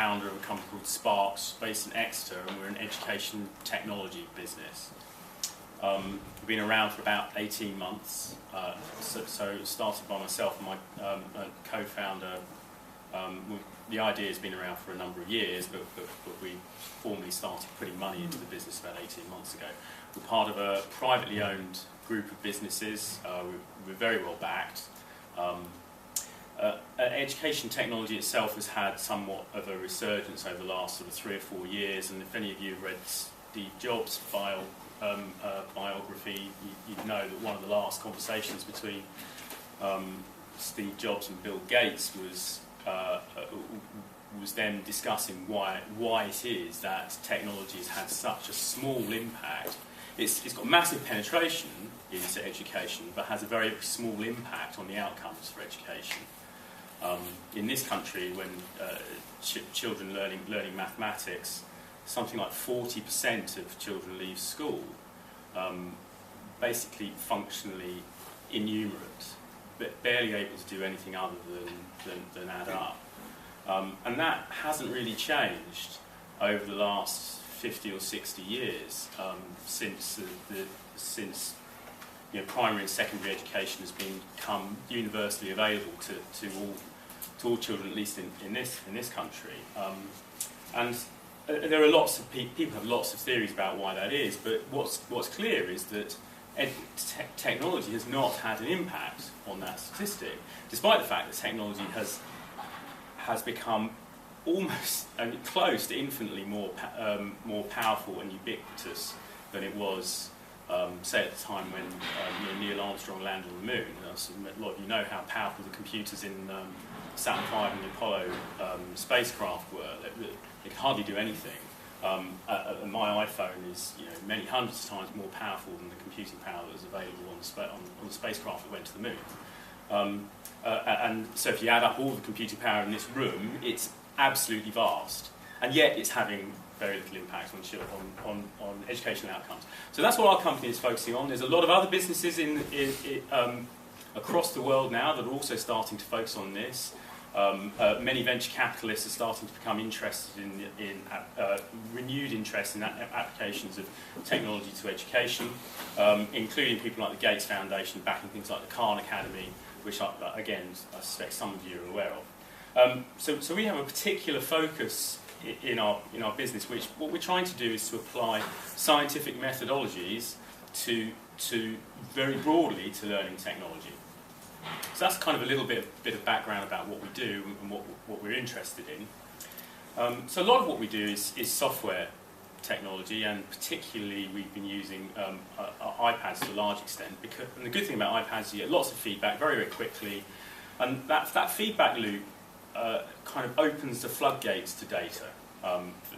founder of a company called Sparx, based in Exeter, and we're an education technology business. We've been around for about 18 months, so it started by myself and my co-founder. The idea has been around for a number of years, but we formally started putting money into the business about 18 months ago. We're part of a privately owned group of businesses. We're very well backed. Education technology itself has had somewhat of a resurgence over the last sort of 3 or 4 years, and if any of you have read Steve Jobs' biography, you'd know that one of the last conversations between Steve Jobs and Bill Gates was them discussing why it is that technology has had such a small impact. It's got massive penetration into education, but has a very small impact on the outcomes for education. In this country, when children learning mathematics, something like 40% of children leave school basically functionally innumerate, but barely able to do anything other than add up. And that hasn't really changed over the last 50 or 60 years since primary and secondary education has become universally available to all children, at least in this country. And there are lots of people have lots of theories about why that is, but what's clear is that technology has not had an impact on that statistic, despite the fact that technology has become almost close to infinitely more powerful and ubiquitous than it was, say, at the time when Neil Armstrong landed on the moon. A lot of you know how powerful the computers in Saturn V and the Apollo spacecraft were. They could hardly do anything. My iPhone is many hundreds of times more powerful than the computing power that was available on the spacecraft that went to the moon. And so if you add up all the computing power in this room, it's absolutely vast, and yet it's having very little impact on educational outcomes. So that's what our company is focusing on. There's a lot of other businesses across the world now that are also starting to focus on this. Many venture capitalists are starting to become interested in renewed interest in applications of technology to education, including people like the Gates Foundation backing things like the Khan Academy, which again I suspect some of you are aware of. So we have a particular focus in our business, which what we're trying to do is to apply scientific methodologies to very broadly to learning technology. So that's kind of a little bit of background about what we do and what we're interested in. So a lot of what we do is software technology, and particularly we've been using iPads to a large extent. And the good thing about iPads is you get lots of feedback very, very quickly, and that feedback loop kind of opens the floodgates to data.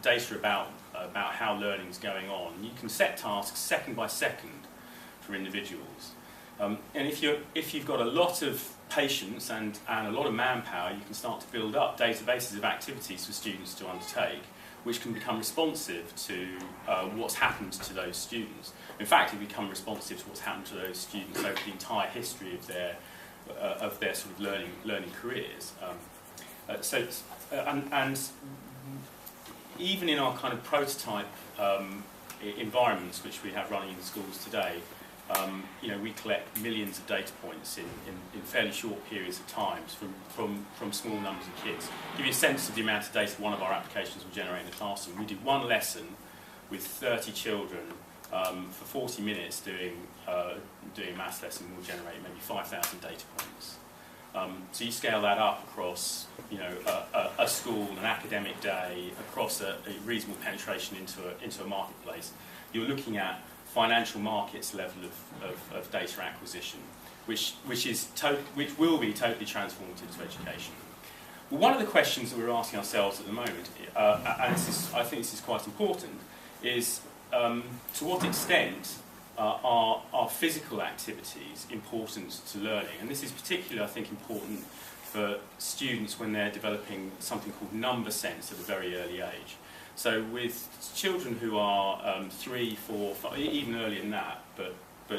Data about how learning is going on. You can set tasks second by second for individuals. And if you've got a lot of patience and a lot of manpower, you can start to build up databases of activities for students to undertake, which can become responsive to what's happened to those students. In fact, it become responsive to what's happened to those students over the entire history of their sort of learning careers. And even in our kind of prototype environments, which we have running in the schools today, we collect millions of data points in fairly short periods of time from small numbers of kids. To give you a sense of the amount of data one of our applications will generate in the classroom, we do one lesson with 30 children for 40 minutes doing a maths lesson. We'll generate maybe 5,000 data points. So you scale that up across a school, an academic day, across a reasonable penetration into a marketplace. You're looking at financial markets level of data acquisition, which will be totally transformative to education. Well, one of the questions that we're asking ourselves at the moment, and I think this is quite important, is to what extent are physical activities important to learning? And this is particularly, I think, important for students when they're developing something called number sense at a very early age. So with children who are 3, 4, 5, even earlier than that, but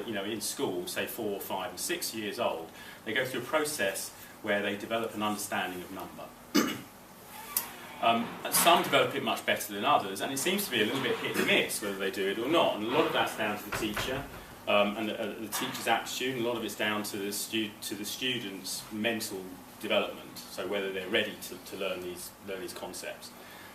in school, say 4, 5 and 6 years old, they go through a process where they develop an understanding of number. Some develop it much better than others, and it seems to be a little bit hit and miss whether they do it or not. And a lot of that's down to the teacher and the teacher's aptitude, and a lot of it's down to the student's mental development. So whether they're ready to learn these concepts,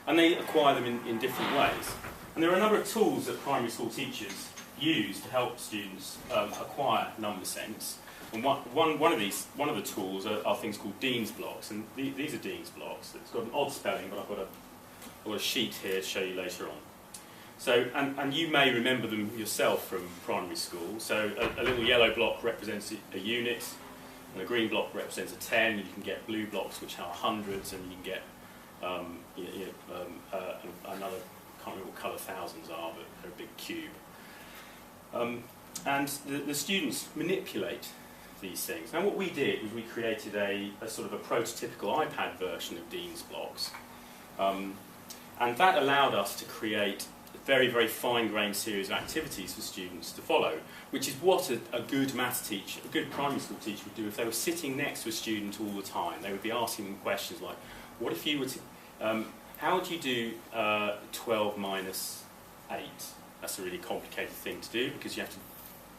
and they acquire them in different ways. And there are a number of tools that primary school teachers use to help students acquire number sense. And one of the tools are things called Dienes blocks, and these are Dienes blocks. It's got an odd spelling, but I've got a sheet here to show you later on. So, and you may remember them yourself from primary school. So a little yellow block represents a unit, and a green block represents a 10, and you can get blue blocks which are hundreds, and you can get another, I can't remember what colour thousands are, but they're a big cube. And the students manipulate these things. Now what we did was we created a sort of a prototypical iPad version of Dienes blocks, and that allowed us to create a very, very fine-grained series of activities for students to follow, which is what a good maths teacher, a good primary school teacher would do if they were sitting next to a student all the time. They would be asking them questions like, what if you were to, how would you do 12 minus 8? That's a really complicated thing to do because you have to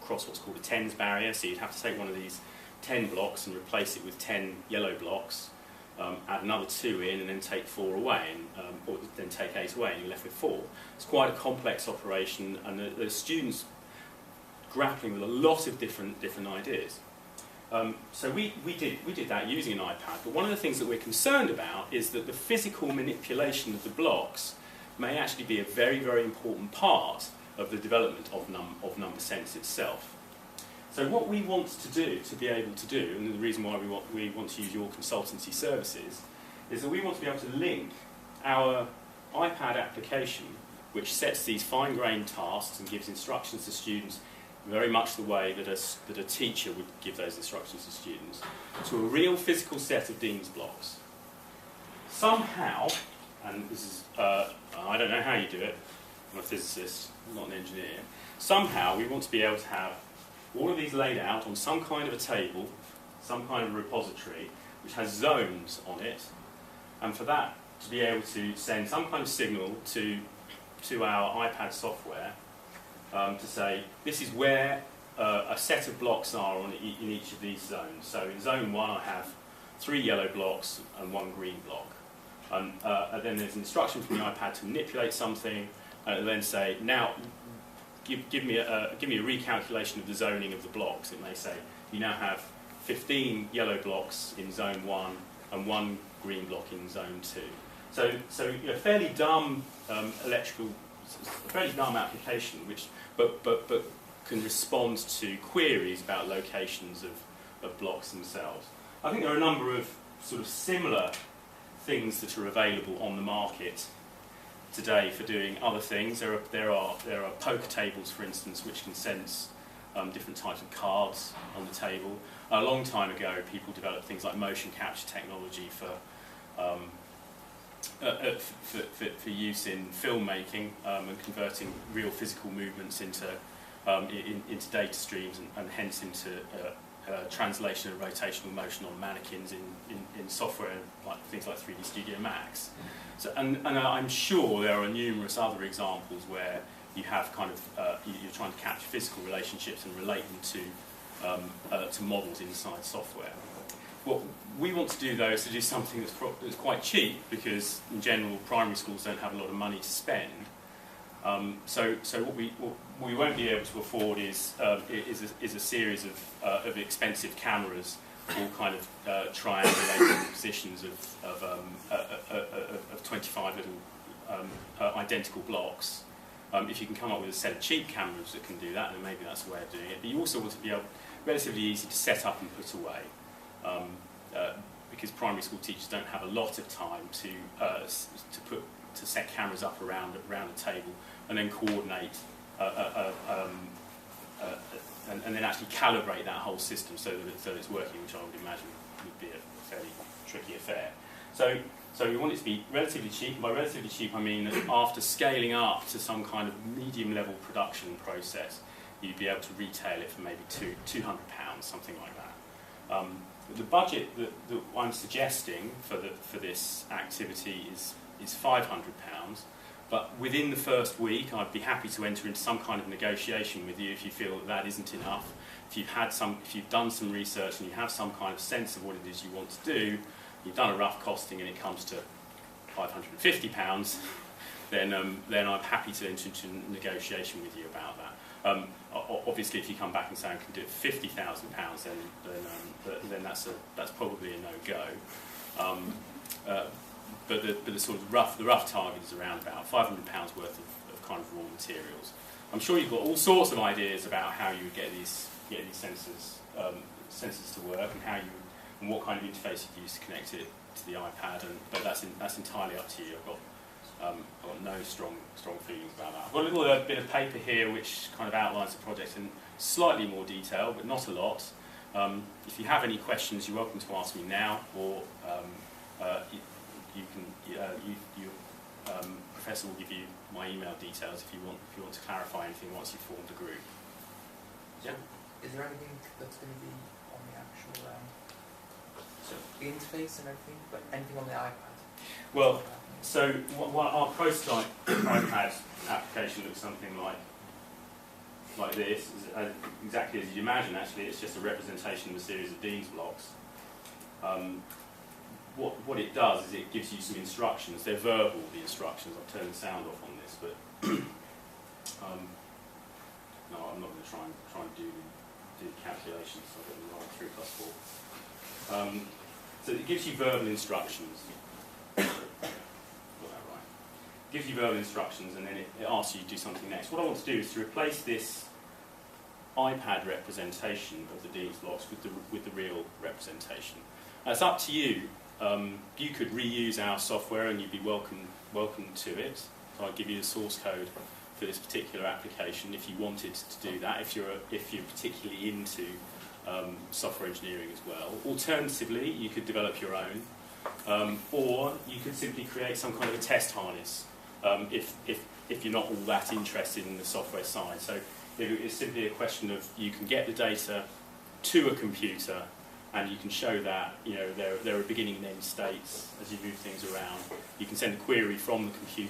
cross what's called a tens barrier, so you'd have to take one of these 10 blocks and replace it with 10 yellow blocks, add another 2 in, and then take 4 away, and, or then take 8 away, and you're left with 4. It's quite a complex operation, and the students grappling with a lot of different ideas. So we did that using an iPad, but one of the things that we're concerned about is that the physical manipulation of the blocks may actually be a very, very important part of the development of number sense itself. So what we want to do, to be able to do, and the reason why we want to use your consultancy services, is that we want to be able to link our iPad application, which sets these fine-grained tasks and gives instructions to students very much the way that a teacher would give those instructions to students, to a real physical set of Dienes blocks. Somehow, and this is, I don't know how you do it, I'm a physicist, I'm not an engineer, somehow we want to be able to have all of these laid out on some kind of a table, some kind of a repository, which has zones on it, and for that to be able to send some kind of signal to our iPad software to say, this is where a set of blocks are in each of these zones. So in zone 1 I have 3 yellow blocks and 1 green block. And then there's an instruction from the iPad to manipulate something, and then say, now give me a recalculation of the zoning of the blocks. It may say, you now have 15 yellow blocks in zone 1 and 1 green block in zone 2. So a fairly dumb fairly dumb application, which but can respond to queries about locations of blocks themselves. I think there are a number of sort of similar things that are available on the market today for doing other things. There are poker tables, for instance, which can sense different types of cards on the table. A long time ago, people developed things like motion capture technology for use in filmmaking and converting real physical movements into data streams and hence into translation and rotational motion on mannequins in software like things like 3D Studio Max. So, and I'm sure there are numerous other examples where you have kind of you're trying to capture physical relationships and relate them to models inside software. What we want to do, though, is to do something that's quite cheap, because in general primary schools don't have a lot of money to spend. So what we won't be able to afford is a series of expensive cameras, all kind of triangulating positions of 25 little identical blocks. If you can come up with a set of cheap cameras that can do that, then maybe that's the way of doing it. But you also want to be relatively easy to set up and put away. Because primary school teachers don't have a lot of time to set cameras up around a table and then coordinate and then actually calibrate that whole system so that it's working, which I would imagine would be a fairly tricky affair. So we want it to be relatively cheap, and by relatively cheap I mean that after scaling up to some kind of medium level production process, you'd be able to retail it for maybe £200, something like that. The budget that I'm suggesting for this activity is is £500. But within the first week, I'd be happy to enter into some kind of negotiation with you if you feel that that isn't enough. If you've done some research and you have some kind of sense of what it is you want to do, you've done a rough costing and it comes to £550, then I'm happy to enter into negotiation with you about that. Obviously, if you come back and say I can do it for £50,000, then that's probably a no-go. But the sort of rough target is around about £500 worth of kind of raw materials. I'm sure you've got all sorts of ideas about how you would get these sensors to work and what kind of interface you'd use to connect it to the iPad. But that's entirely up to you. I've got no strong feelings about that. I've got a little bit of paper here which kind of outlines the project in slightly more detail, but not a lot. If you have any questions, you're welcome to ask me now, or Professor will give you my email details if you want to clarify anything once you've formed a group. Yeah. Is there anything that's going to be on the actual interface and everything, but anything on the iPad? Well, so our prototype iPad application looks something like this, exactly as you imagine. Actually, it's just a representation of a series of Dienes blocks. What it does is it gives you some instructions. They're verbal, the instructions. I'll turn the sound off on this, but no, I'm not going to try and do the calculations. So I've got the 3 plus 4. So it gives you verbal instructions. Got that right. It gives you verbal instructions, and then it asks you to do something next. What I want to do is to replace this iPad representation of the Dienes blocks with the real representation. Now, it's up to you. You could reuse our software and you'd be welcome to it. So I'll give you the source code for this particular application if you wanted to do that, if you're particularly into software engineering as well. Alternatively, you could develop your own, or you could simply create some kind of a test harness if you're not all that interested in the software side. So it's simply a question of you can get the data to a computer, and you can show that there are beginning and end states as you move things around. You can send a query from the computer